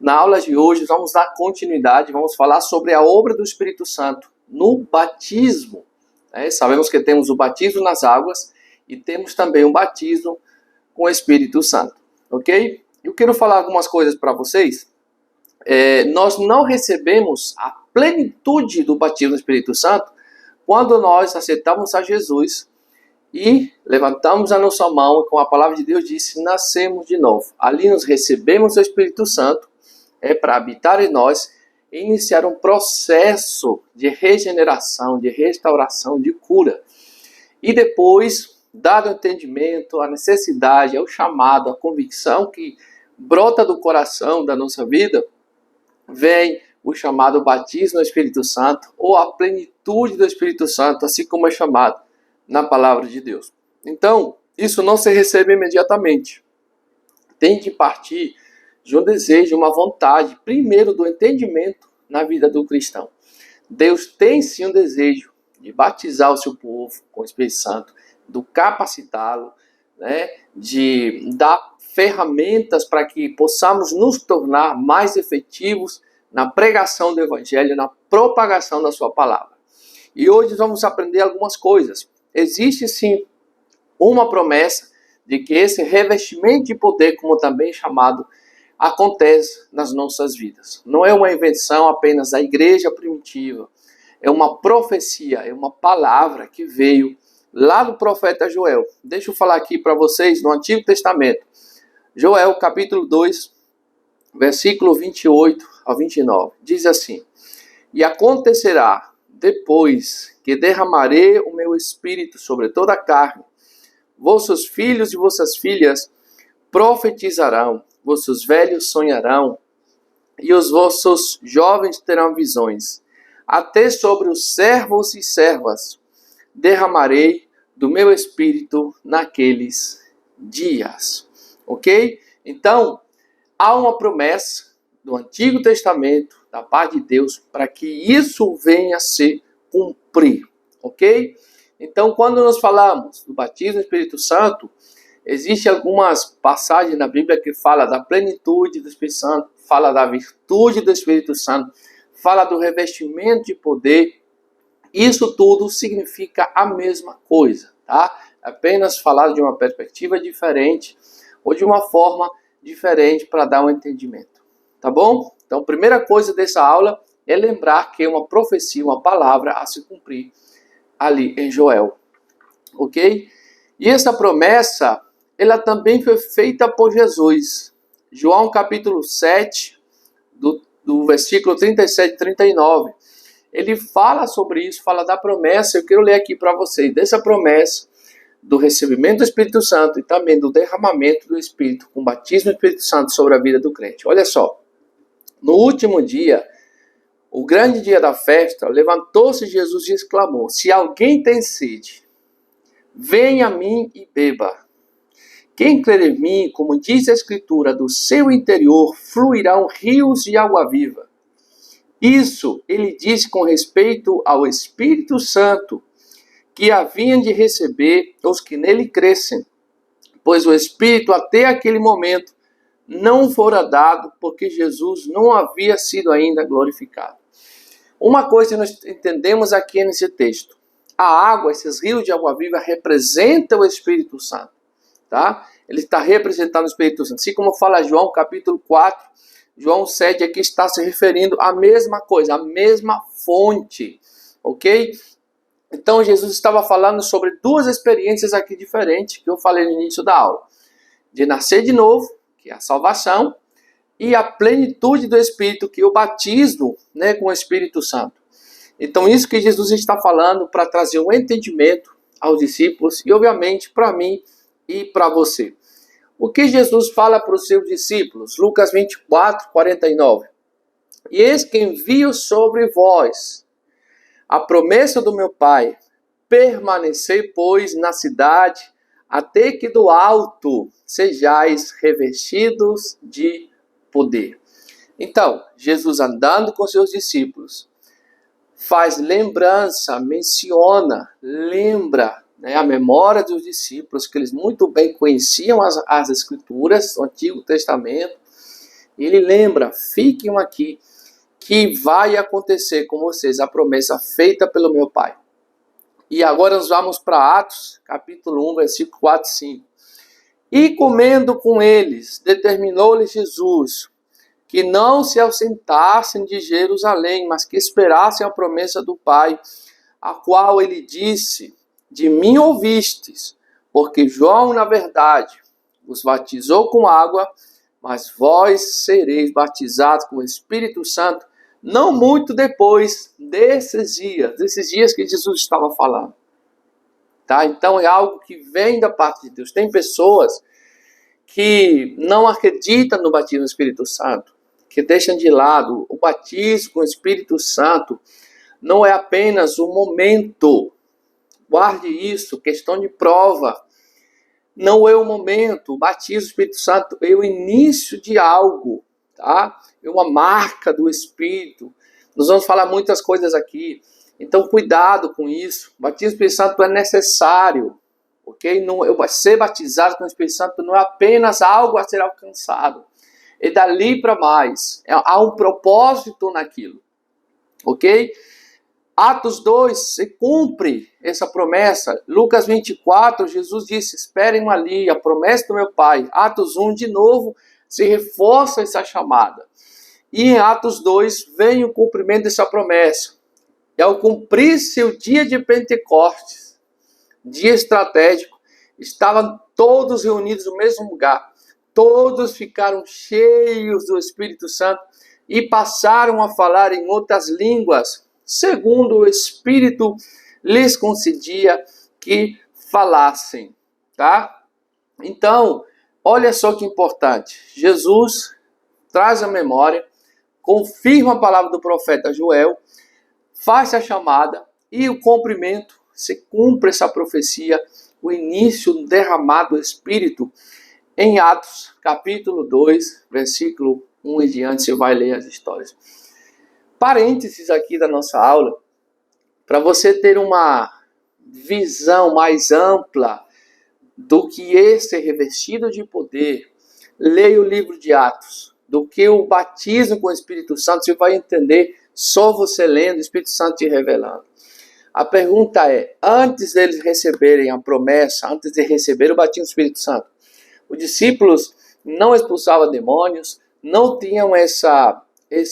Na aula de hoje vamos dar continuidade, vamos falar sobre a obra do Espírito Santo no batismo. Sabemos que temos o batismo nas águas e temos também o batismo com o Espírito Santo, ok? Eu quero falar algumas coisas para vocês. Nós não recebemos a plenitude do batismo do Espírito Santo quando nós aceitamos a Jesus e levantamos a nossa mão e com a palavra de Deus disse, nascemos de novo. Ali nós recebemos o Espírito Santo, para habitar em nós e iniciar um processo de regeneração, de restauração, de cura. E depois, dado o entendimento, a necessidade, o chamado, a convicção que brota do coração da nossa vida, vem o chamado batismo do Espírito Santo ou a plenitude do Espírito Santo, assim como é chamado na palavra de Deus. Então, isso não se recebe imediatamente. Tem que partir de um desejo, uma vontade, primeiro do entendimento na vida do cristão. Deus tem sim um desejo de batizar o seu povo com o Espírito Santo, de capacitá-lo, de dar ferramentas para que possamos nos tornar mais efetivos na pregação do Evangelho, na propagação da sua palavra. E hoje vamos aprender algumas coisas. Existe sim uma promessa de que esse revestimento de poder, como também chamado, acontece nas nossas vidas. Não é uma invenção apenas da igreja primitiva, é uma profecia, é uma palavra que veio lá do profeta Joel. Deixa eu falar aqui para vocês no Antigo Testamento. Joel capítulo 2, versículo 28 a 29. Diz assim: E acontecerá depois que derramarei o meu espírito sobre toda a carne, vossos filhos e vossas filhas profetizarão, vossos velhos sonharão, e os vossos jovens terão visões. Até sobre os servos e servas derramarei do meu espírito naqueles dias. Ok? Então, há uma promessa do Antigo Testamento, da parte de Deus, para que isso venha a se cumprir. Ok? Então, quando nós falamos do batismo do Espírito Santo, existem algumas passagens na Bíblia que fala da plenitude do Espírito Santo, fala da virtude do Espírito Santo, fala do revestimento de poder. Isso tudo significa a mesma coisa, tá? Apenas falar de uma perspectiva diferente ou de uma forma diferente para dar um entendimento, tá bom? Então, a primeira coisa dessa aula é lembrar que é uma profecia, uma palavra a se cumprir ali em Joel, ok? E essa promessa, ela também foi feita por Jesus. João capítulo 7, do versículo 37 e 39. Ele fala sobre isso, fala da promessa. Eu quero ler aqui para vocês, dessa promessa do recebimento do Espírito Santo e também do derramamento do Espírito, com o batismo do Espírito Santo sobre a vida do crente. Olha só, no último dia, o grande dia da festa, levantou-se Jesus e exclamou: Se alguém tem sede, venha a mim e beba. Quem crer em mim, como diz a Escritura, do seu interior fluirão rios de água viva. Isso ele disse com respeito ao Espírito Santo, que haviam de receber os que nele crescem, pois o Espírito até aquele momento não fora dado, porque Jesus não havia sido ainda glorificado. Uma coisa que nós entendemos aqui nesse texto: a água, esses rios de água viva, representam o Espírito Santo. Tá? Ele está representando o Espírito Santo. Assim como fala João capítulo 4, João 7 aqui está se referindo à mesma coisa, à mesma fonte. Ok? Então Jesus estava falando sobre duas experiências aqui diferentes que eu falei no início da aula. De nascer de novo, que é a salvação, e a plenitude do Espírito, que é o batismo, com o Espírito Santo. Então isso que Jesus está falando para trazer um entendimento aos discípulos e obviamente para mim e para você. O que Jesus fala para os seus discípulos? Lucas 24, 49. E eis que envio sobre vós a promessa do meu Pai. Permanecei, pois, na cidade, até que do alto sejais revestidos de poder. Então, Jesus andando com seus discípulos, faz lembrança, menciona, lembra a memória dos discípulos, que eles muito bem conheciam as Escrituras do Antigo Testamento, E ele lembra, fiquem aqui, que vai acontecer com vocês a promessa feita pelo meu Pai. E agora nós vamos para Atos, capítulo 1, versículo 4 e 5. E comendo com eles, determinou-lhes Jesus que não se ausentassem de Jerusalém, mas que esperassem a promessa do Pai, a qual ele disse: de mim ouvistes, porque João, na verdade, vos batizou com água, mas vós sereis batizados com o Espírito Santo, não muito depois desses dias que Jesus estava falando. Tá? Então é algo que vem da parte de Deus. Tem pessoas que não acreditam no batismo do Espírito Santo, que deixam de lado. O batismo com o Espírito Santo não é apenas um momento. Guarde isso, questão de prova. Não é o momento. O batismo do Espírito Santo é o início de algo, tá? É uma marca do Espírito. Nós vamos falar muitas coisas aqui. Então, cuidado com isso. O batismo do Espírito Santo é necessário, ok? Não, ser batizado com o Espírito Santo não é apenas algo a ser alcançado. É dali para mais. Há um propósito naquilo, ok? Atos 2, se cumpre essa promessa. Lucas 24, Jesus disse: esperem ali, a promessa do meu Pai. Atos 1, de novo, se reforça essa chamada. E em Atos 2, vem o cumprimento dessa promessa. E ao cumprir-se o dia de Pentecostes, dia estratégico, estavam todos reunidos no mesmo lugar. Todos ficaram cheios do Espírito Santo e passaram a falar em outras línguas, segundo o Espírito lhes concedia que falassem, tá? Então, olha só que importante. Jesus traz a memória, confirma a palavra do profeta Joel, faz a chamada e o cumprimento, se cumpre essa profecia, o início do derramado do Espírito, em Atos, capítulo 2, versículo 1 e diante, você vai ler as histórias. Parênteses aqui da nossa aula, para você ter uma visão mais ampla do que é ser revestido de poder, leia o livro de Atos. Do que o batismo com o Espírito Santo, você vai entender só você lendo, o Espírito Santo te revelando. A pergunta é, antes deles receberem a promessa, antes de receber o batismo do Espírito Santo, os discípulos não expulsavam demônios, não tinham essa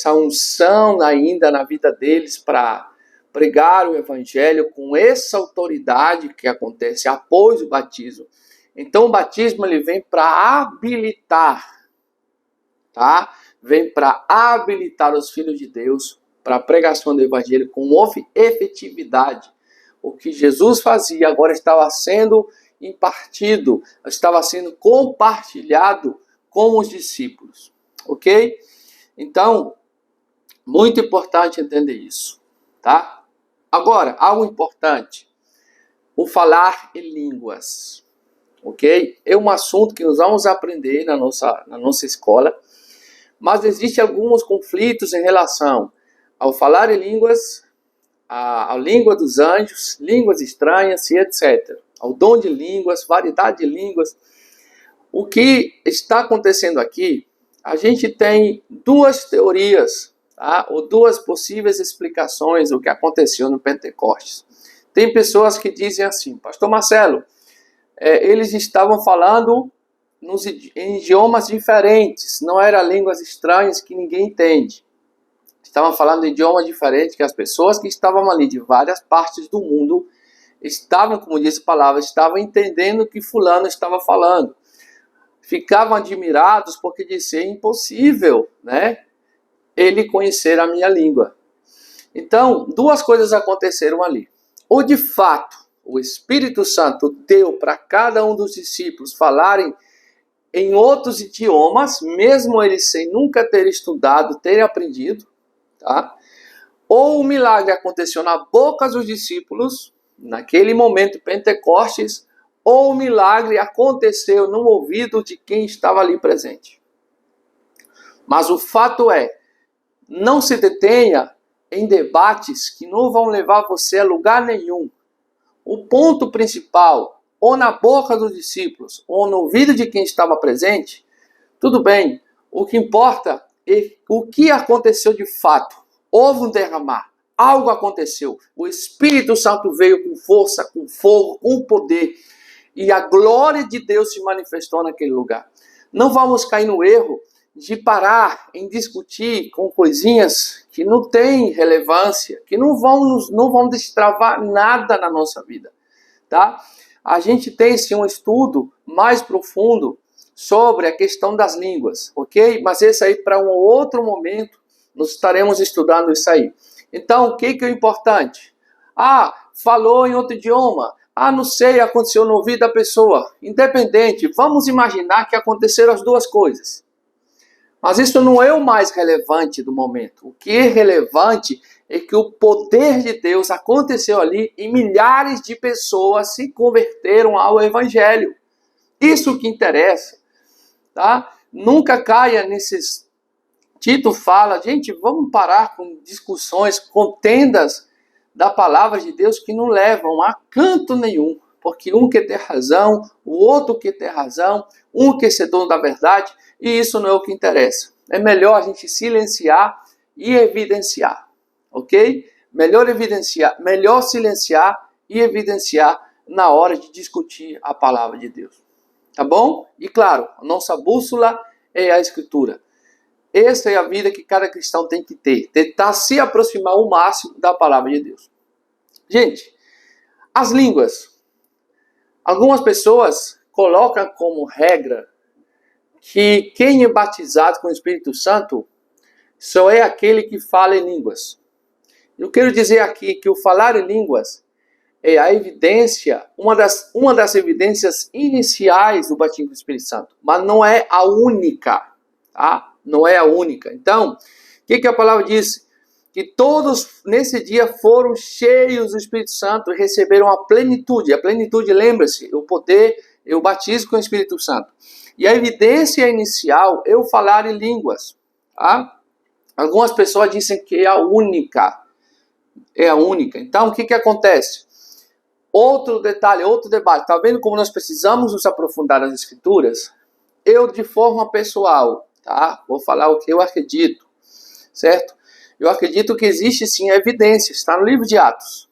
unção ainda na vida deles para pregar o evangelho com essa autoridade que acontece após o batismo. Então o batismo ele vem para habilitar, tá? Vem para habilitar os filhos de Deus para a pregação do evangelho com efetividade. O que Jesus fazia agora estava sendo impartido, estava sendo compartilhado com os discípulos, ok? Então, muito importante entender isso, tá? Agora, algo importante, o falar em línguas, ok? É um assunto que nós vamos aprender na nossa escola, mas existem alguns conflitos em relação ao falar em línguas, a língua dos anjos, línguas estranhas e etc. Ao dom de línguas, variedade de línguas. O que está acontecendo aqui, a gente tem duas teorias, tá? Ou duas possíveis explicações do que aconteceu no Pentecostes. Tem pessoas que dizem assim, Pastor Marcelo, eles estavam falando em idiomas diferentes, não eram línguas estranhas que ninguém entende. Estavam falando em idiomas diferentes, que as pessoas que estavam ali de várias partes do mundo estavam, como diz a palavra, estavam entendendo o que fulano estava falando. Ficavam admirados porque disse, é impossível, né, ele conhecer a minha língua. Então, duas coisas aconteceram ali. Ou de fato, o Espírito Santo deu para cada um dos discípulos falarem em outros idiomas, mesmo eles sem nunca ter estudado, terem aprendido, tá? Ou o milagre aconteceu na boca dos discípulos, naquele momento Pentecostes, ou o milagre aconteceu no ouvido de quem estava ali presente. Mas o fato é, não se detenha em debates que não vão levar você a lugar nenhum. O ponto principal, ou na boca dos discípulos, ou no ouvido de quem estava presente, tudo bem, O que importa é o que aconteceu de fato. Houve um derramar. Algo aconteceu. O Espírito Santo veio com força, com fogo, com poder. E a glória de Deus se manifestou naquele lugar. Não vamos cair no erro de parar em discutir com coisinhas que não têm relevância, que não vão destravar nada na nossa vida, tá? A gente tem sim um estudo mais profundo sobre a questão das línguas, ok? Mas esse aí para um outro momento nós estaremos estudando isso aí. Então, o que é importante? Falou em outro idioma. Não sei, aconteceu no ouvido da pessoa. Independente, vamos imaginar que aconteceram as duas coisas. Mas isso não é o mais relevante do momento. O que é relevante é que o poder de Deus aconteceu ali e milhares de pessoas se converteram ao Evangelho. Isso que interessa, tá? Nunca caia nesses... Tito fala, gente, vamos parar com discussões, contendas da palavra de Deus que não levam a canto nenhum. Porque um quer ter razão, o outro quer ter razão, um quer ser dono da verdade, e isso não é o que interessa. É melhor a gente silenciar e evidenciar, ok? Melhor silenciar e evidenciar na hora de discutir a palavra de Deus. Tá bom? E claro, a nossa bússola é a Escritura. Essa é a vida que cada cristão tem que ter. Tentar se aproximar ao máximo da palavra de Deus. Gente, as línguas. Algumas pessoas colocam como regra que quem é batizado com o Espírito Santo só é aquele que fala em línguas. Eu quero dizer aqui que o falar em línguas é a evidência, uma das evidências iniciais do batismo com o Espírito Santo, mas não é a única, tá? Não é a única. Então, o que a palavra diz? Que todos nesse dia foram cheios do Espírito Santo e receberam a plenitude. A plenitude, lembra-se, o poder, o batismo com o Espírito Santo. E a evidência inicial é o falar em línguas. Tá? Algumas pessoas dizem que é a única. É a única. Então, o que acontece? Outro detalhe, outro debate. Está vendo como nós precisamos nos aprofundar nas Escrituras? Eu, de forma pessoal, tá? Vou falar o que eu acredito, certo? Eu acredito que existe sim a evidência, está no livro de Atos.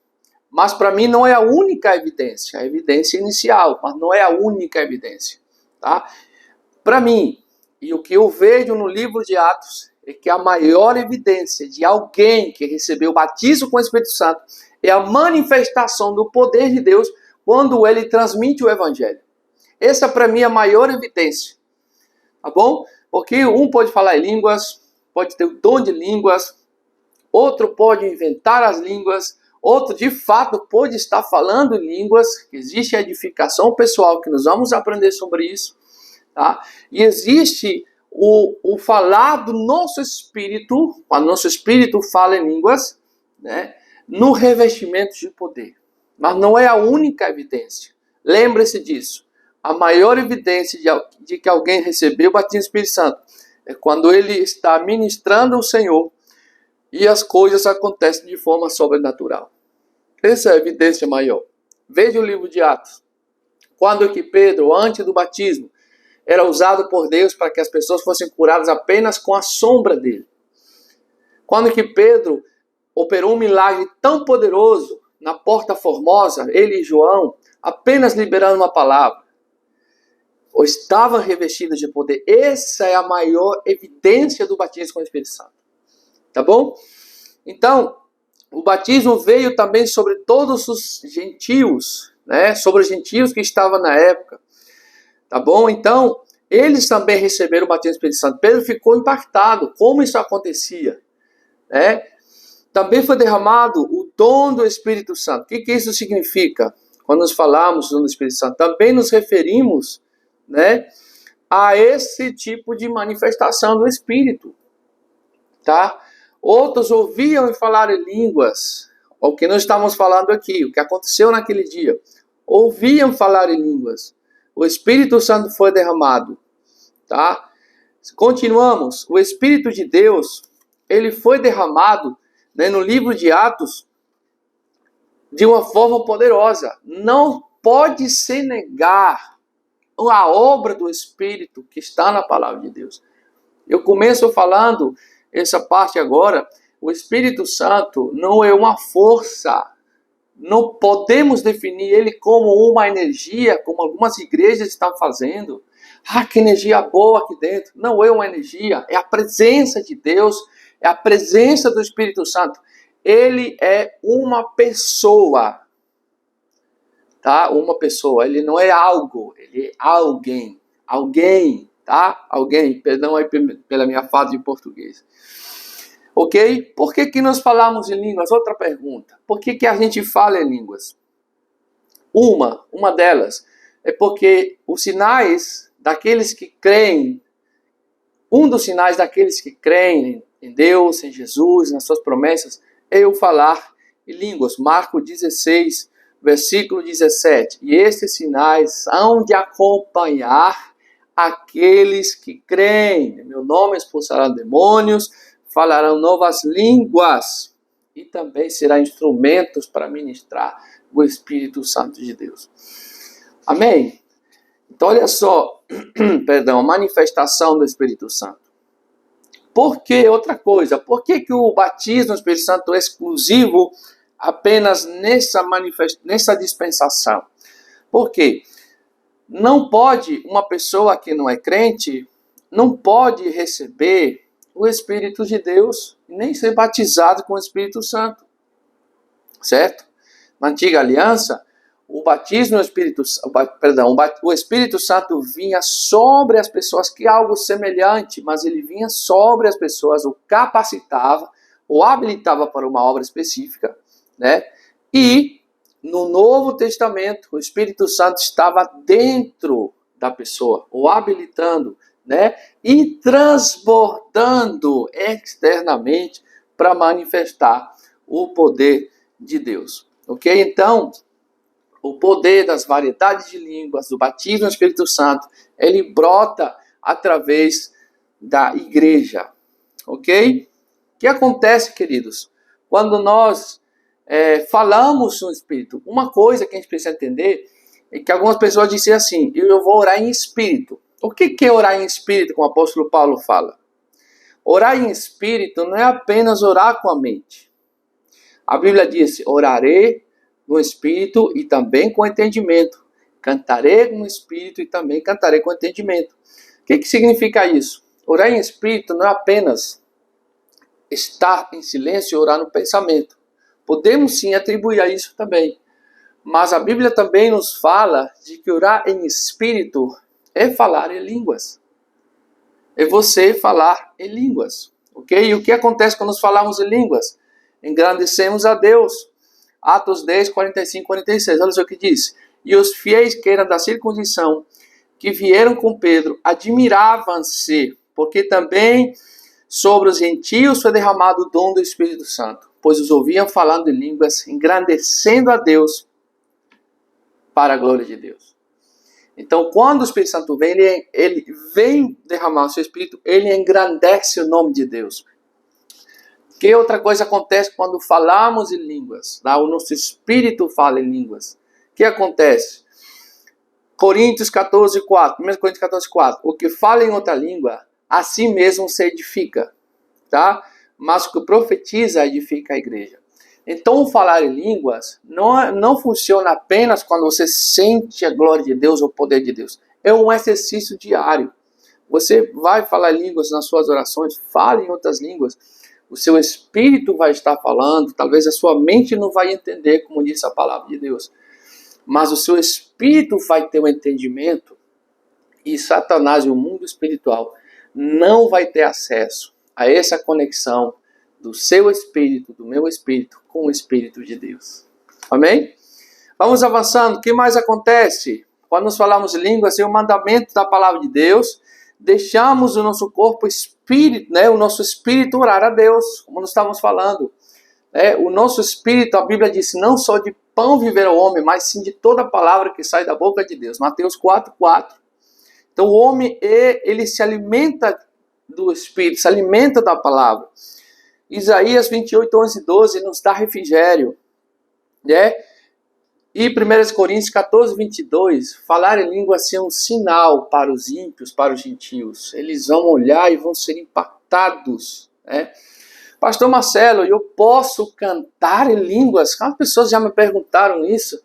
Mas para mim não é a única evidência, a evidência inicial, mas não é a única evidência. Tá? Para mim, e o que eu vejo no livro de Atos, é que a maior evidência de alguém que recebeu o batismo com o Espírito Santo é a manifestação do poder de Deus quando ele transmite o Evangelho. Essa para mim é a maior evidência. Tá bom? Porque um pode falar em línguas, pode ter o dom de línguas, outro pode inventar as línguas, outro de fato pode estar falando em línguas, existe a edificação pessoal que nós vamos aprender sobre isso, tá? E existe o falar do nosso espírito, quando nosso espírito fala em línguas, né, no revestimento de poder. Mas não é a única evidência. Lembre-se disso. A maior evidência de que alguém recebeu o batismo do Espírito Santo é quando ele está ministrando o Senhor e as coisas acontecem de forma sobrenatural. Essa é a evidência maior. Veja o livro de Atos. Quando que Pedro, antes do batismo, era usado por Deus para que as pessoas fossem curadas apenas com a sombra dele. Quando que Pedro operou um milagre tão poderoso na Porta Formosa, ele e João, apenas liberando uma palavra, ou estavam revestidos de poder. Essa é a maior evidência do batismo com o Espírito Santo. Tá bom? Então, o batismo veio também sobre todos os gentios, né? Sobre os gentios que estavam na época. Tá bom? Então, eles também receberam o batismo do Espírito Santo. Pedro ficou impactado. Como isso acontecia? Né? Também foi derramado o dom do Espírito Santo. O que isso significa? Quando nós falamos do dom do Espírito Santo, também nos referimos, né, a esse tipo de manifestação do Espírito. Tá? Outros ouviam e falar em línguas. O que nós estamos falando aqui, o que aconteceu naquele dia. Ouviam falar em línguas. O Espírito Santo foi derramado. Tá? Continuamos. O Espírito de Deus, ele foi derramado, né, no livro de Atos de uma forma poderosa. Não pode se negar a obra do Espírito que está na palavra de Deus. Eu começo falando essa parte agora, o Espírito Santo não é uma força. Não podemos definir ele como uma energia, como algumas igrejas estão fazendo. Ah, que energia boa aqui dentro. Não é uma energia, é a presença de Deus, é a presença do Espírito Santo. Ele é uma pessoa, tá? Uma pessoa, ele não é algo, ele é alguém. Alguém, tá? Alguém, perdão aí pela minha falta de português. Ok? Por que nós falamos em línguas? Outra pergunta. Por que a gente fala em línguas? Uma delas é porque os sinais daqueles que creem, um dos sinais daqueles que creem em Deus, em Jesus, nas suas promessas, é o falar em línguas. Marcos 16, versículo 17. E estes sinais hão de acompanhar aqueles que creem. Em meu nome expulsarão demônios, falarão novas línguas e também serão instrumentos para ministrar o Espírito Santo de Deus. Amém? Então, olha só, perdão, a manifestação do Espírito Santo. Por que outra coisa? Por que o batismo no Espírito Santo é exclusivo apenas nessa dispensação? Por quê? Não pode, uma pessoa que não é crente, não pode receber o Espírito de Deus, nem ser batizado com o Espírito Santo. Certo? Na antiga aliança, o batismo no Espírito, o Espírito Santo vinha sobre as pessoas, que é algo semelhante, mas ele vinha sobre as pessoas, o capacitava, o habilitava para uma obra específica, né? E no Novo Testamento, o Espírito Santo estava dentro da pessoa, o habilitando, né? E transbordando externamente para manifestar o poder de Deus. Ok? Então, o poder das variedades de línguas, do batismo no Espírito Santo, ele brota através da igreja. Ok? O que acontece, queridos? Quando nós falamos no Espírito, uma coisa que a gente precisa entender é que algumas pessoas dizem assim: eu vou orar em Espírito. O que é orar em Espírito, como o apóstolo Paulo fala? Orar em Espírito não é apenas orar com a mente. A Bíblia diz: orarei no Espírito e também com entendimento. Cantarei no Espírito e também cantarei com entendimento. O que significa isso? Orar em Espírito não é apenas estar em silêncio e orar no pensamento. Podemos sim atribuir a isso também. Mas a Bíblia também nos fala de que orar em Espírito é falar em línguas. É você falar em línguas. Ok? E o que acontece quando nós falamos em línguas? Engrandecemos a Deus. Atos 10, 45, 46. Olha só o que diz. E os fiéis que eram da circuncisão, que vieram com Pedro, admiravam-se, porque também sobre os gentios foi derramado o dom do Espírito Santo, pois os ouviam falando em línguas, engrandecendo a Deus para a glória de Deus. Então, quando o Espírito Santo vem, ele vem derramar o seu Espírito, ele engrandece o nome de Deus. Que outra coisa acontece quando falamos em línguas? O nosso espírito fala em línguas. O que acontece? Coríntios 14, 4. 1 Coríntios 14, 4. O que fala em outra língua, a si mesmo se edifica. Tá? Mas o que profetiza, edifica a igreja. Então, falar em línguas não funciona apenas quando você sente a glória de Deus ou o poder de Deus. É um exercício diário. Você vai falar línguas nas suas orações, fale em outras línguas. O seu espírito vai estar falando, talvez a sua mente não vai entender, como diz a palavra de Deus. Mas o seu espírito vai ter um entendimento e Satanás e o mundo espiritual não vai ter acesso a essa conexão do seu espírito, do meu espírito, com o Espírito de Deus. Amém? Vamos avançando. O que mais acontece? Quando nós falamos línguas, é o mandamento da palavra de Deus. Deixamos o nosso corpo espírito, o nosso espírito orar a Deus, como nós estávamos falando. O nosso espírito, a Bíblia diz, não só de pão viverá o homem, mas sim de toda palavra que sai da boca de Deus. Mateus 4, 4. Então o homem, ele se alimenta do espírito, se alimenta da palavra. Isaías 28, 11 e 12 nos dá refrigério. E 1 Coríntios 14, 22, falar em línguas é um sinal para os ímpios, para os gentios. Eles vão olhar e vão ser impactados, né? Pastor Marcelo, eu posso cantar em línguas? As pessoas já me perguntaram isso.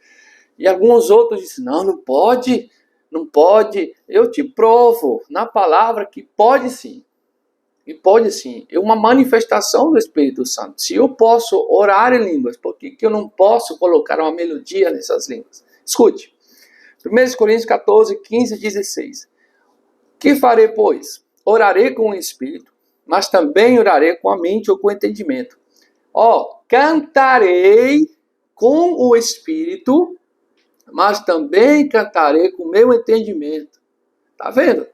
E alguns outros disseram, não, não pode, não pode. Eu te provo na palavra que pode sim. E pode sim. É uma manifestação do Espírito Santo. Se eu posso orar em línguas, por que eu não posso colocar uma melodia nessas línguas? Escute. 1 Coríntios 14, 15 e 16. Que farei, pois? Orarei com o Espírito, mas também orarei com a mente ou com o entendimento. Cantarei com o Espírito, mas também cantarei com o meu entendimento. Tá vendo?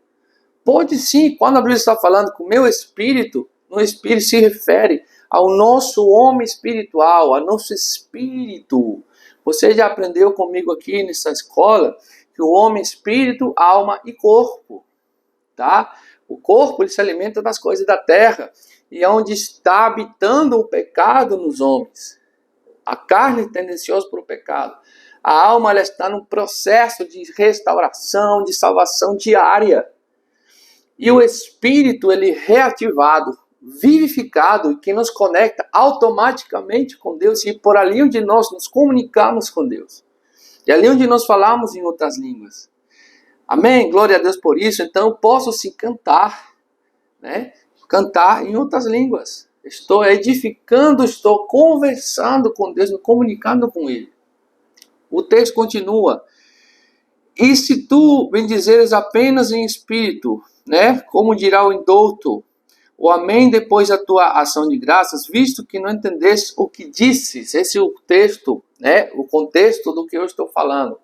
Pode sim, quando a Bíblia está falando com o meu espírito, no espírito se refere ao nosso homem espiritual, ao nosso espírito. Você já aprendeu comigo aqui nessa escola que o homem, espírito, alma e corpo, tá? O corpo, ele se alimenta das coisas da terra e é onde está habitando o pecado nos homens. A carne é tendenciosa para o pecado. A alma, ela está num processo de restauração, de salvação diária. E o Espírito, ele é reativado, vivificado, que nos conecta automaticamente com Deus e por ali onde nós nos comunicamos com Deus. E ali onde nós falamos em outras línguas. Amém? Glória a Deus por isso. Então eu posso sim cantar, né? Cantar em outras línguas. Estou edificando, estou conversando com Deus, me comunicando com Ele. O texto continua. E se tu bendizeres apenas em espírito, né? Como dirá o indouto, o amém depois da tua ação de graças, visto que não entendeste o que disses. Esse é o texto, né? O contexto do que eu estou falando.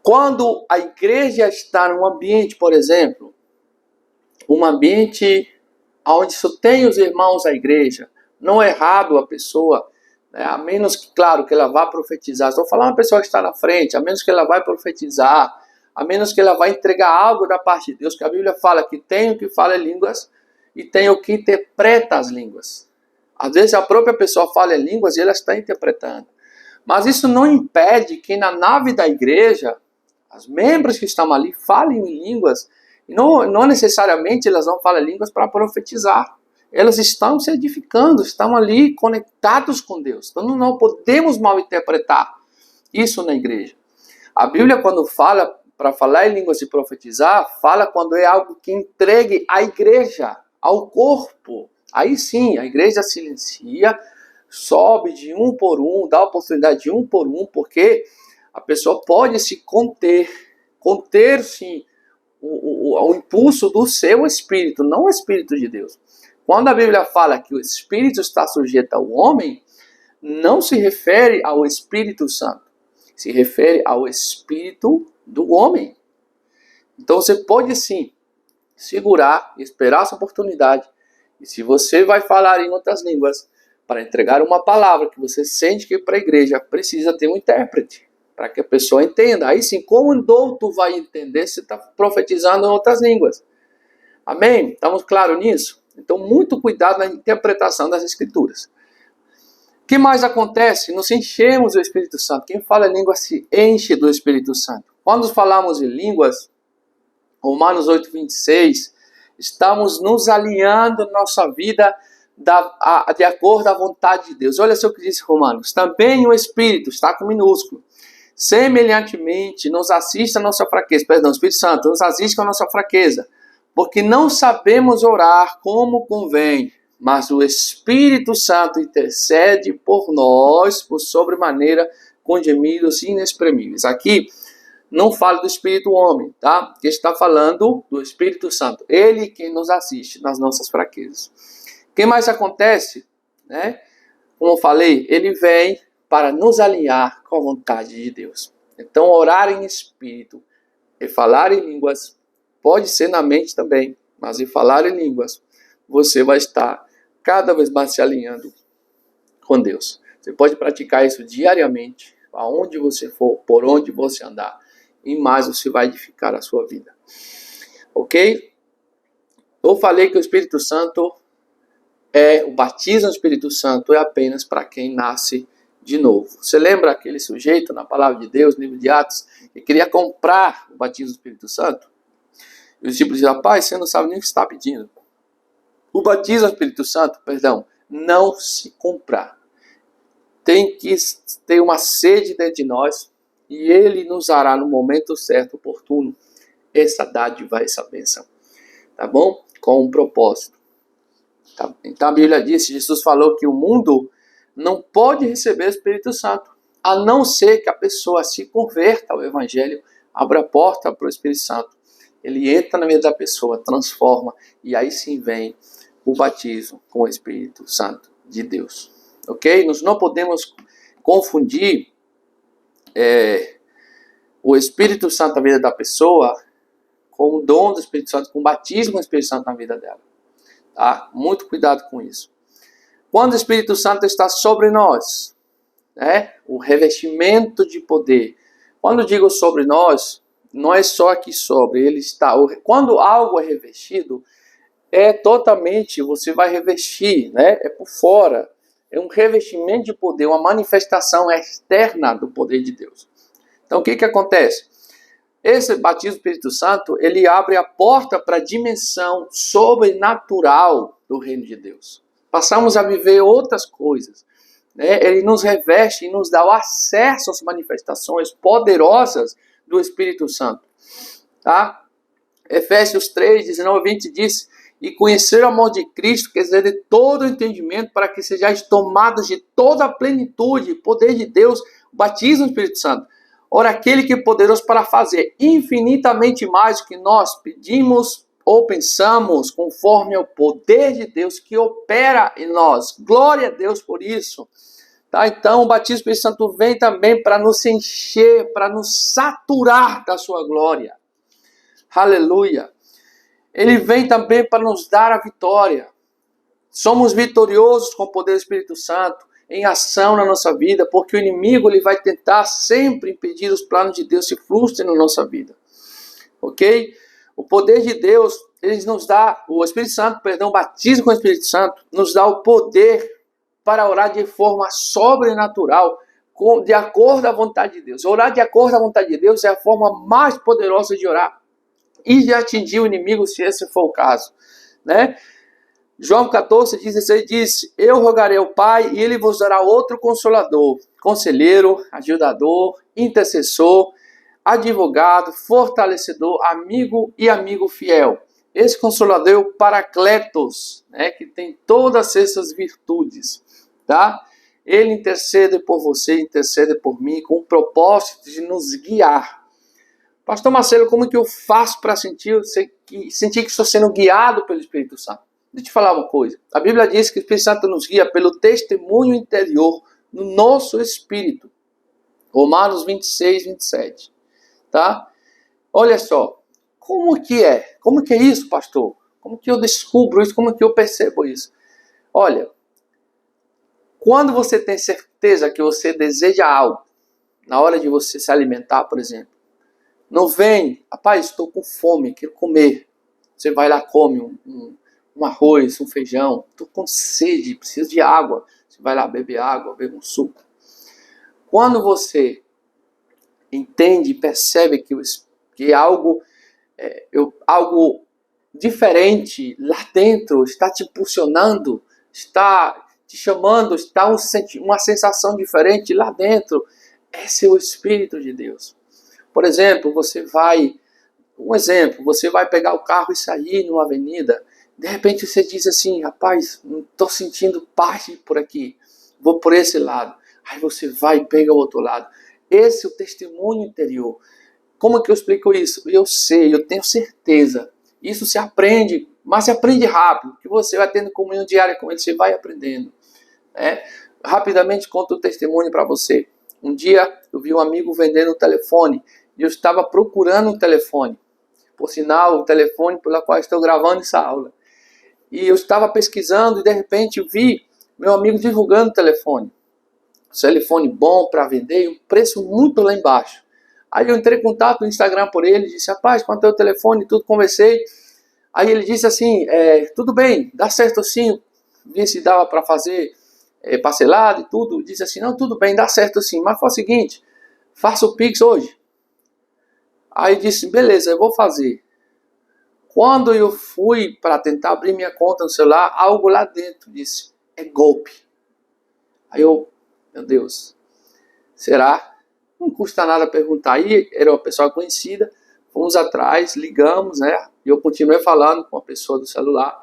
Quando a igreja está num ambiente, por exemplo, um ambiente onde só tem os irmãos da igreja, não é errado a pessoa, né, a menos que, claro, que ela vá profetizar. Estou falando uma pessoa que está na frente, a menos que ela vá profetizar, a menos que ela vá entregar algo da parte de Deus, que a Bíblia fala que tem o que fala em línguas e tem o que interpreta as línguas. Às vezes a própria pessoa fala em línguas e ela está interpretando. Mas isso não impede que na nave da igreja, os membros que estão ali falem em línguas, e não necessariamente elas vão falar línguas para profetizar. Elas estão se edificando, estão ali conectados com Deus. Então não podemos mal interpretar isso na igreja. A Bíblia, quando fala para falar em línguas e profetizar, fala quando é algo que entregue à igreja, ao corpo. Aí sim, a igreja silencia, sobe de um por um, dá oportunidade de um por um, porque a pessoa pode se conter sim o impulso do seu espírito, não o espírito de Deus. Quando a Bíblia fala que o espírito está sujeito ao homem, não se refere ao Espírito Santo, se refere ao espírito do homem. Então você pode sim segurar, esperar essa oportunidade. E se você vai falar em outras línguas, para entregar uma palavra que você sente que para a igreja precisa ter um intérprete, para que a pessoa entenda. Aí sim, como um douto vai entender se está profetizando em outras línguas? Amém? Estamos claros nisso? Então, muito cuidado na interpretação das Escrituras. O que mais acontece? Nos enchemos do Espírito Santo. Quem fala em língua se enche do Espírito Santo. Quando falamos em línguas, Romanos 8, 26, estamos nos alinhando nossa vida de acordo à vontade de Deus. Olha só o que diz Romanos. Também o Espírito, está com minúsculo, semelhantemente nos assiste a nossa fraqueza. Perdão, o Espírito Santo nos assiste a nossa fraqueza, porque não sabemos orar como convém, mas o Espírito Santo intercede por nós, por sobremaneira, com gemidos inexprimíveis. Aqui não fala do Espírito homem, tá? Que está falando do Espírito Santo. Ele quem nos assiste nas nossas fraquezas. O que mais acontece? Né? Como eu falei, ele vem para nos alinhar com a vontade de Deus. Então, orar em espírito e falar em línguas pode ser na mente também, mas em falar em línguas, você vai estar cada vez mais se alinhando com Deus. Você pode praticar isso diariamente, aonde você for, por onde você andar, e mais você vai edificar a sua vida. Ok? Eu falei que o Espírito Santo o batismo do Espírito Santo é apenas para quem nasce de novo. Você lembra aquele sujeito na palavra de Deus, no livro de Atos, que queria comprar o batismo do Espírito Santo? E os discípulos diziam: rapaz, você não sabe nem o que está pedindo. O batismo do Espírito Santo, não se comprar. Tem que ter uma sede dentro de nós e ele nos dará no momento certo, oportuno, essa dádiva, essa bênção. Tá bom? Com um propósito. Tá? Então a Bíblia diz, Jesus falou que o mundo não pode receber o Espírito Santo, a não ser que a pessoa se converta ao Evangelho, abra a porta para o Espírito Santo. Ele entra na vida da pessoa, transforma, e aí sim vem o batismo com o Espírito Santo de Deus. Ok? Nós não podemos confundir o Espírito Santo na vida da pessoa com o dom do Espírito Santo, com o batismo do Espírito Santo na vida dela. Tá? Muito cuidado com isso. Quando o Espírito Santo está sobre nós, o revestimento de poder. Quando digo sobre nós, não é só aqui sobre, ele está. Quando algo é revestido, é totalmente, você vai revestir, é por fora. É um revestimento de poder, uma manifestação externa do poder de Deus. Então o que acontece? Esse batismo do Espírito Santo, ele abre a porta para a dimensão sobrenatural do reino de Deus. Passamos a viver outras coisas. Ele nos reveste e nos dá o acesso às manifestações poderosas do Espírito Santo. Tá? Efésios 3, 19 e 20 diz: e conhecer o amor de Cristo, quer dizer, de todo o entendimento, para que sejais tomados de toda a plenitude, poder de Deus, o batismo do Espírito Santo. Ora, aquele que é poderoso para fazer infinitamente mais do que nós pedimos ou pensamos, conforme o poder de Deus que opera em nós. Glória a Deus por isso. Tá? Então, o batismo do Espírito Santo vem também para nos encher, para nos saturar da sua glória. Aleluia. Ele vem também para nos dar a vitória. Somos vitoriosos com o poder do Espírito Santo em ação na nossa vida, porque o inimigo ele vai tentar sempre impedir os planos de Deus se frustrem na nossa vida. Ok? O poder de Deus, ele nos dá, o Espírito Santo, o batismo com o Espírito Santo, nos dá o poder para orar de forma sobrenatural, de acordo à vontade de Deus. Orar de acordo à vontade de Deus é a forma mais poderosa de orar e de atingir o inimigo, se esse for o caso. João 14, 16 diz: eu rogarei ao Pai e ele vos dará outro consolador, conselheiro, ajudador, intercessor, advogado, fortalecedor, amigo e amigo fiel. Esse consolador é o Paracletos, que tem todas essas virtudes. Tá? Ele intercede por você, intercede por mim, com o propósito de nos guiar. Pastor Marcelo, como que eu faço para sentir que estou sendo guiado pelo Espírito Santo? Deixa eu te falar uma coisa. A Bíblia diz que o Espírito Santo nos guia pelo testemunho interior no nosso espírito. Romanos 26, 27. Tá? Olha só. Como que é? Como que é isso, pastor? Como que eu descubro isso? Como que eu percebo isso? Olha, quando você tem certeza que você deseja algo, na hora de você se alimentar, por exemplo, não vem, rapaz, estou com fome, quero comer. Você vai lá, come um arroz, um feijão, estou com sede, preciso de água. Você vai lá, bebe água, bebe um suco. Quando você entende e percebe que algo diferente lá dentro está te impulsionando, está te chamando, está uma sensação diferente lá dentro, esse é o Espírito de Deus. Por exemplo, você vai pegar o carro e sair numa avenida, de repente você diz assim, rapaz, não estou sentindo paz por aqui, vou por esse lado. Aí você vai e pega o outro lado. Esse é o testemunho interior. Como é que eu explico isso? Eu sei, eu tenho certeza. Isso se aprende, mas se aprende rápido, que você vai tendo comunhão diária com ele, você vai aprendendo. Rapidamente conto o testemunho para você. Um dia eu vi um amigo vendendo um telefone e eu estava procurando um telefone. Por sinal, o telefone pelo qual estou gravando essa aula. E eu estava pesquisando e de repente vi meu amigo divulgando o telefone. Telefone bom para vender e um preço muito lá embaixo. Aí eu entrei em contato no Instagram por ele, disse, rapaz, quanto é o telefone, tudo, conversei. Aí ele disse assim, tudo bem, dá certo sim, vi se dava para fazer parcelado e tudo, disse assim, não, tudo bem, dá certo sim, mas faz o seguinte, faça o Pix hoje. Aí disse, beleza, eu vou fazer. Quando eu fui para tentar abrir minha conta no celular, algo lá dentro disse, é golpe. Aí eu, meu Deus, será? Não custa nada perguntar. Aí era uma pessoa conhecida, fomos atrás, ligamos, né? E eu continuei falando com a pessoa do celular.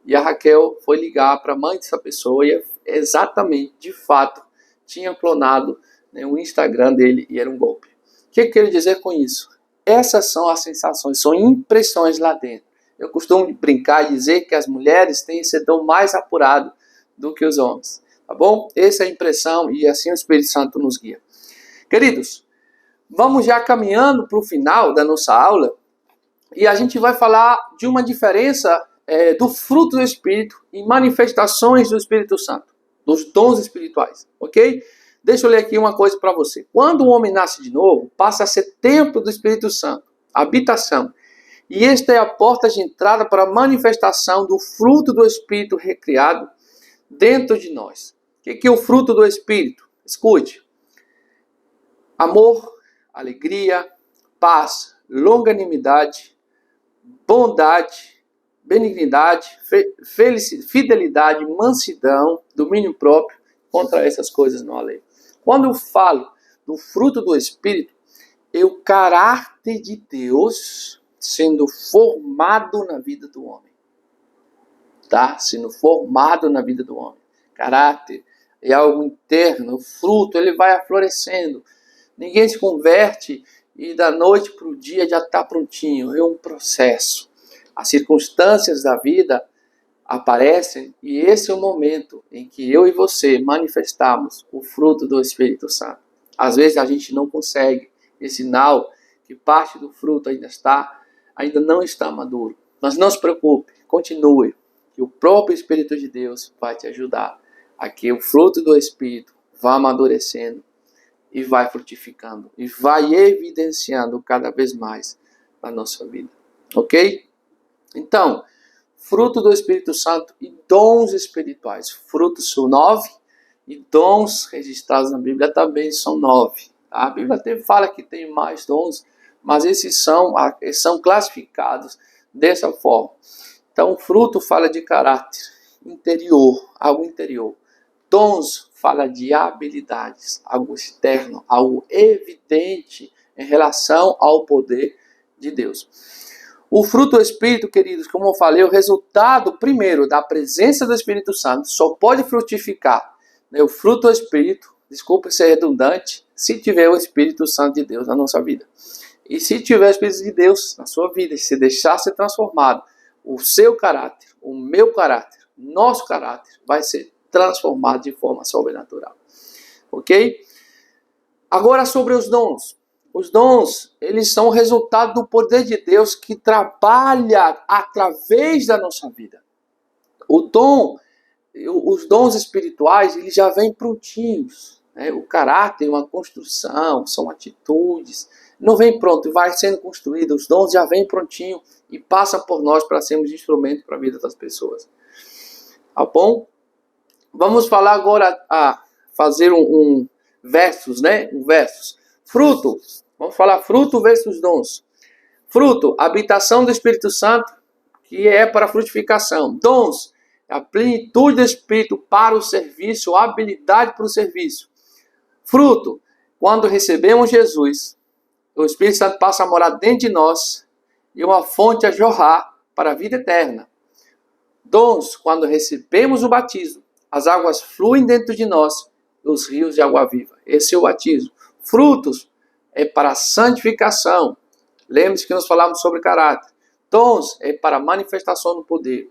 E a Raquel foi ligar para a mãe dessa pessoa e exatamente, de fato, tinha clonado, né, o Instagram dele e era um golpe. O que eu quero dizer com isso? Essas são as sensações, são impressões lá dentro. Eu costumo brincar e dizer que as mulheres têm esse dom mais apurado do que os homens. Tá bom? Essa é a impressão e assim o Espírito Santo nos guia. Queridos, vamos já caminhando para o final da nossa aula e a gente vai falar de uma diferença do fruto do Espírito e manifestações do Espírito Santo, dos dons espirituais, ok? Deixa eu ler aqui uma coisa para você. Quando o homem nasce de novo, passa a ser templo do Espírito Santo, habitação. E esta é a porta de entrada para a manifestação do fruto do Espírito recriado dentro de nós. O que é o fruto do Espírito? Escute. Amor, alegria, paz, longanimidade, bondade, benignidade, fidelidade, mansidão, domínio próprio. Contra essas coisas não há lei. Quando eu falo do fruto do Espírito, é o caráter de Deus sendo formado na vida do homem. Tá? Sendo formado na vida do homem. Caráter é algo interno, o fruto ele vai florescendo. Ninguém se converte e da noite para o dia já está prontinho. É um processo. As circunstâncias da vida aparecem e esse é o momento em que eu e você manifestamos o fruto do Espírito Santo. Às vezes a gente não consegue, é sinal que parte do fruto ainda não está maduro. Mas não se preocupe, continue, que o próprio Espírito de Deus vai te ajudar a que o fruto do Espírito vá amadurecendo e vai frutificando e vai evidenciando cada vez mais na nossa vida. Ok? Então, fruto do Espírito Santo e dons espirituais. Frutos são 9 e dons registrados na Bíblia também são 9. A Bíblia até fala que tem mais dons, mas esses são classificados dessa forma. Então, o fruto fala de caráter interior, algo interior. Dons fala de habilidades, algo externo, algo evidente em relação ao poder de Deus. O fruto do Espírito, queridos, como eu falei, o resultado, primeiro, da presença do Espírito Santo, só pode frutificar, né, o fruto do Espírito, desculpe ser redundante, se tiver o Espírito Santo de Deus na nossa vida. E se tiver o Espírito de Deus na sua vida, se deixar ser transformado, o seu caráter, o meu caráter, nosso caráter, vai ser transformado de forma sobrenatural. Ok? Agora sobre os dons. Os dons, eles são o resultado do poder de Deus que trabalha através da nossa vida. Os dons espirituais, eles já vêm prontinhos. Né? O caráter, uma construção, são atitudes. Não vem pronto, vai sendo construído. Os dons já vêm prontinho e passam por nós para sermos instrumento para a vida das pessoas. Tá bom? Vamos falar agora fazer versos, né? Versos. Fruto. Vamos falar fruto versus dons. Fruto, habitação do Espírito Santo, que é para a frutificação. Dons, a plenitude do Espírito para o serviço, a habilidade para o serviço. Fruto, quando recebemos Jesus, o Espírito Santo passa a morar dentro de nós e uma fonte a jorrar para a vida eterna. Dons, quando recebemos o batismo, as águas fluem dentro de nós, os rios de água viva. Esse é o batismo. Frutos, é para a santificação. Lembre-se que nós falamos sobre caráter. Dons é para a manifestação do poder.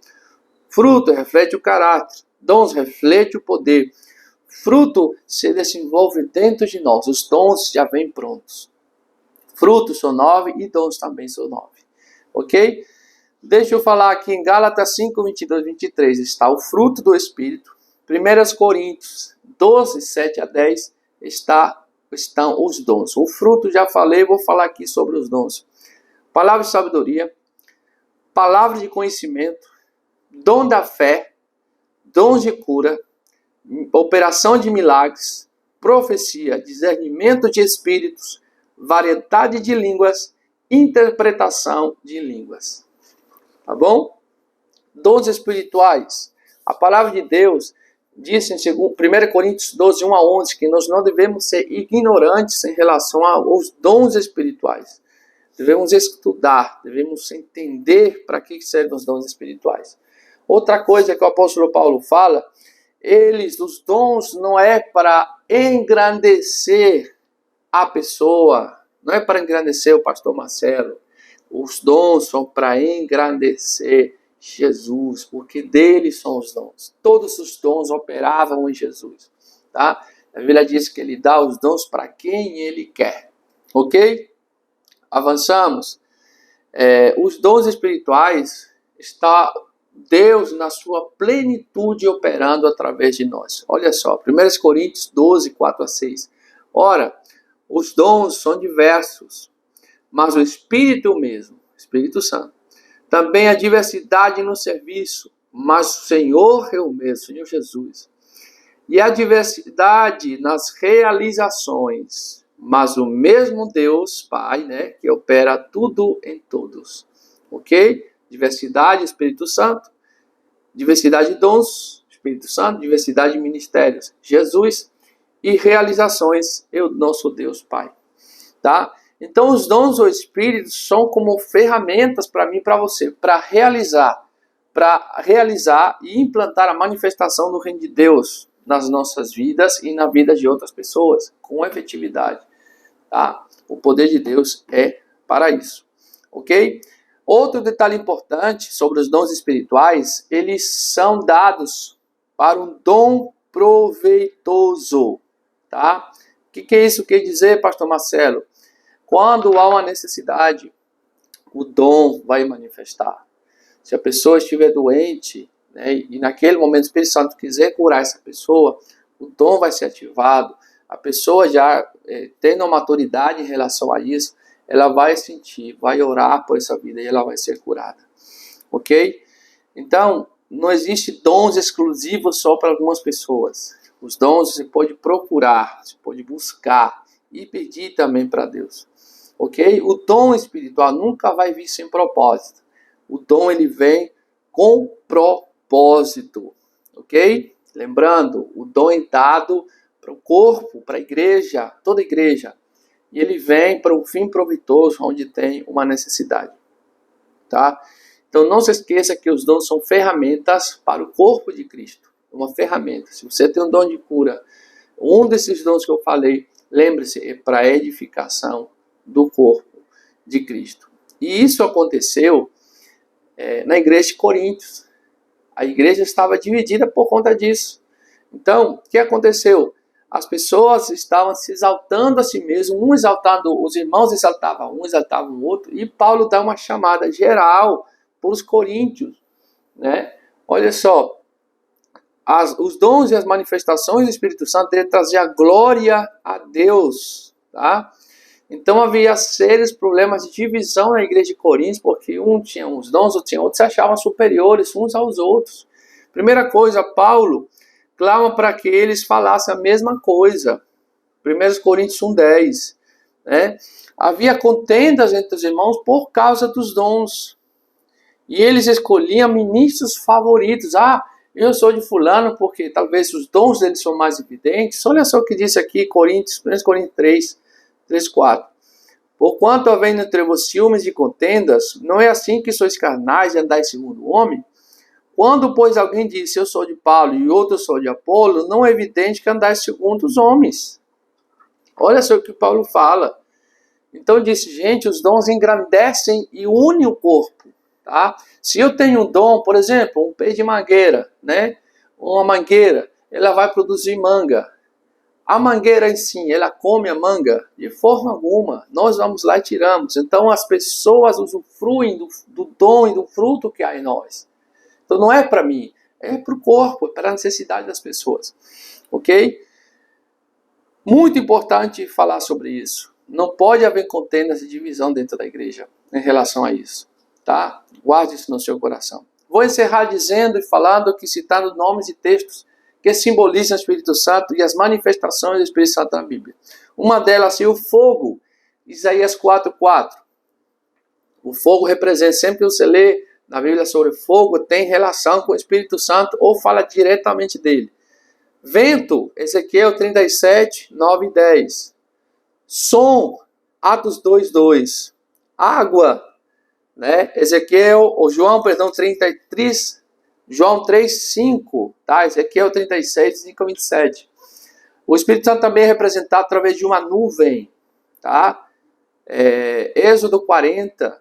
Fruto reflete o caráter. Dons reflete o poder. Fruto se desenvolve dentro de nós. Os dons já vêm prontos. Frutos são 9 e dons também são 9. Ok? Deixa eu falar aqui em Gálatas 5, 22, 23. Está o fruto do Espírito. 1 Coríntios 12, 7 a 10 estão os dons. O fruto já falei, vou falar aqui sobre os dons. Palavra de sabedoria, palavra de conhecimento, dom da fé, dons de cura, operação de milagres, profecia, discernimento de espíritos, variedade de línguas, interpretação de línguas. Tá bom? Dons espirituais. A palavra de Deus diz em 1 Coríntios 12, 1 a 11, que nós não devemos ser ignorantes em relação aos dons espirituais. Devemos estudar, devemos entender para que servem os dons espirituais. Outra coisa que o apóstolo Paulo fala, os dons não é para engrandecer a pessoa, não é para engrandecer o pastor Marcelo. Os dons são para engrandecer Jesus, porque dele são os dons. Todos os dons operavam em Jesus. Tá? A Bíblia diz que ele dá os dons para quem ele quer. Ok? Avançamos. Os dons espirituais está Deus na sua plenitude operando através de nós. Olha só, 1 Coríntios 12, 4 a 6. Ora, os dons são diversos, mas o Espírito é o mesmo, Espírito Santo. Também há diversidade no serviço, mas o Senhor é o mesmo, Senhor Jesus. E há diversidade nas realizações, mas o mesmo Deus, Pai, né, que opera tudo em todos. Ok? Diversidade, Espírito Santo. Diversidade de dons, Espírito Santo. Diversidade de ministérios, Jesus. E realizações, é o nosso Deus, Pai. Tá? Então, os dons ou espíritos são como ferramentas para mim e para você, para realizar e implantar a manifestação do reino de Deus nas nossas vidas e na vida de outras pessoas, com efetividade. Tá? O poder de Deus é para isso. Ok? Outro detalhe importante sobre os dons espirituais, eles são dados para um dom proveitoso. Tá? O que isso quer dizer, pastor Marcelo? Quando há uma necessidade, o dom vai manifestar. Se a pessoa estiver doente, né, e naquele momento o Espírito Santo quiser curar essa pessoa, o dom vai ser ativado. A pessoa já tendo uma maturidade em relação a isso, ela vai sentir, vai orar por essa vida e ela vai ser curada. Ok? Então, não existe dons exclusivos só para algumas pessoas. Os dons você pode procurar, você pode buscar e pedir também para Deus. Ok? O dom espiritual nunca vai vir sem propósito. O dom ele vem com propósito. Ok? Lembrando, o dom é dado para o corpo, para a igreja, toda a igreja. E ele vem para um fim proveitoso, onde tem uma necessidade. Tá? Então não se esqueça que os dons são ferramentas para o corpo de Cristo. Uma ferramenta. Se você tem um dom de cura, um desses dons que eu falei, lembre-se, é para a edificação do corpo de Cristo. E isso aconteceu na igreja de Coríntios. A igreja estava dividida por conta disso. Então, o que aconteceu? As pessoas estavam se exaltando a si mesmos, os irmãos exaltavam um, exaltavam o outro, e Paulo dá uma chamada geral para os coríntios. Né? Olha só, os dons e as manifestações do Espírito Santo ele trazia glória a Deus. Tá? Então havia sérios problemas de divisão na igreja de Coríntios, porque um tinha uns dons, outros se achavam superiores uns aos outros. Primeira coisa, Paulo clama para que eles falassem a mesma coisa. 1 Coríntios 1:10. Né? Havia contendas entre os irmãos por causa dos dons. E eles escolhiam ministros favoritos. Eu sou de fulano porque talvez os dons deles são mais evidentes. Olha só o que disse aqui 1 Coríntios 3, 4. Porquanto havendo entre vós ciúmes e contendas, não é assim que sois carnais e andais segundo o homem? Quando, pois, alguém disse, eu sou de Paulo e outro eu sou de Apolo, não é evidente que andais segundo os homens. Olha só o que Paulo fala. Então disse, gente, os dons engrandecem e unem o corpo. Tá? Se eu tenho um dom, por exemplo, um pé de mangueira, né? Uma mangueira, ela vai produzir manga. A mangueira em si, ela come a manga? De forma alguma. Nós vamos lá e tiramos. Então as pessoas usufruem do dom e do fruto que há em nós. Então não é para mim, é para o corpo, é para a necessidade das pessoas. Ok? Muito importante falar sobre isso. Não pode haver contendas e divisão dentro da igreja em relação a isso. Tá? Guarde isso no seu coração. Vou encerrar dizendo e falando que citando nomes e textos que simbolizam o Espírito Santo e as manifestações do Espírito Santo na Bíblia. Uma delas é o fogo, Isaías 4:4. O fogo representa, sempre que você lê na Bíblia sobre fogo, tem relação com o Espírito Santo ou fala diretamente dele. Vento, Ezequiel 37, 9 e 10. Som, Atos 2:2. Água, né? João 33, João 3:5, tá? Ezequiel 36, 5 a 27. O Espírito Santo também é representado através de uma nuvem, tá? Êxodo 40,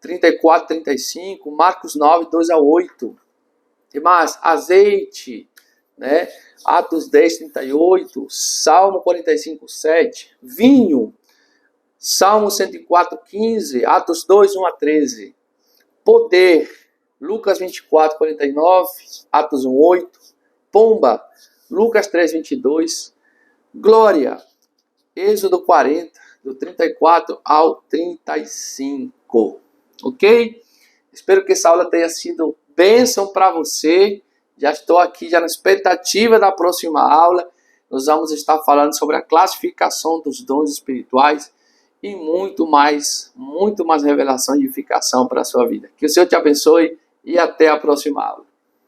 34, 35, Marcos 9, 2 a 8. E mais, azeite, né? Atos 10, 38, Salmo 45, 7. Vinho, Salmo 104, 15, Atos 2, 1 a 13. Poder, Lucas 24, 49, Atos 1, 8. Pomba, Lucas 3, 22. Glória, Êxodo 40, do 34 ao 35. Ok? Espero que essa aula tenha sido bênção para você. Já estou aqui já na expectativa da próxima aula. Nós vamos estar falando sobre a classificação dos dons espirituais e muito mais revelação e edificação para a sua vida. Que o Senhor te abençoe e até a próxima aula.